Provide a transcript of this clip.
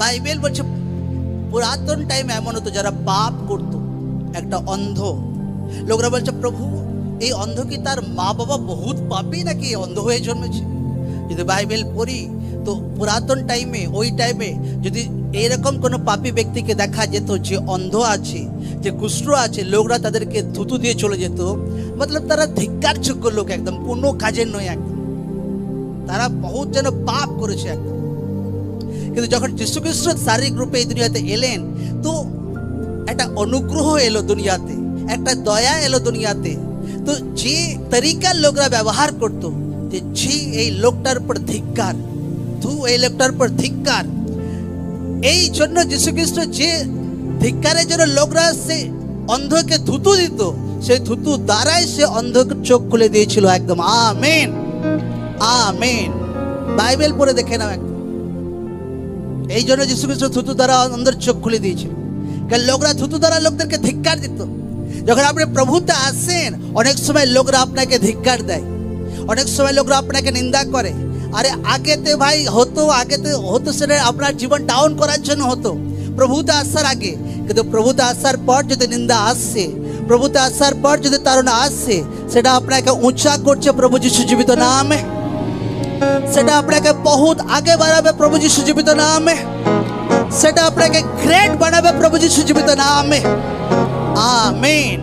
Bible বলছে পুরাতন টাইমে এমন হতো যারা পাপ করতো, একটা অন্ধ, লোকরা বলছে প্রভু এই অন্ধ কি তার মা বাবা বহুত পাপী নাকি অন্ধ হয়ে জন্মেছে? যদি বাইবেল পড়ি তো পুরাতন টাইমে, ওই টাইমে যদি এরকম কোনো পাপী ব্যক্তিকে দেখা যেত যে অন্ধ আছে, যে কুষ্ঠ আছে, লোকরা তাদেরকে থুতু দিয়ে চলে যেত। মতলব তারা ধিক্কারযোগ্য লোক, একদম কোনো কাজের নয়, একদম তারা বহুত যেন পাপ করেছে একদম। কিন্তু যখন যীশু খ্রিস্ট শারীরিক রূপে এই দুনিয়াতে এলেন তো একটা অনুগ্রহ এলো দুনিয়াতে, একটা দয়া এলো দুনিয়াতে। তো যে তরিকার লোকরা ব্যবহার করতো যে ছি এই লোকটার উপর ধিক্কার, তু এই লোকটার উপর ধিক্কার, এই জন্য যীশু খ্রিস্ট যে ধিক্কারের জন্য লোকরা সে অন্ধকে থুতু দিত, সেই থুতু দ্বারাই সে অন্ধকে চোখ খুলে দিয়েছিল একদম। Amen, amen. বাইবেল পড়ে দেখে নাও একদম। এই জন্য যীশু খ্রিস্ট থুতু দ্বারা অন্ধের চোখ খুলে দিয়েছিল। কারণ লোকরা থুতু দ্বারা লোকদেরকে ধিক্কার দিত। যখন আপনি প্রভুতে আসেন অনেক সময় লোকরা আপনাকে ধিক্কার দেয়, অনেক সময় লোকরা আপনাকে নিন্দা করে। আরে আগেতে ভাই হতো সেটা আপনার জীবন ডাউন করার জন্য হতো প্রভুতে আসার আগে। কিন্তু প্রভুতে আসার পর যদি নিন্দা আসছে, প্রভুতে আসার পর যদি তাড়না আসছে, সেটা আপনাকে উঁচা করছে প্রভু যিশু জীবিত নামে, সেটা আপনাকে বহুত আগে বাড়াবে প্রভু যিশু জীবিত নামে, সেটা আপনাকে গ্রেট বানাবে প্রভু যিশু জীবিত নামে। আমেন।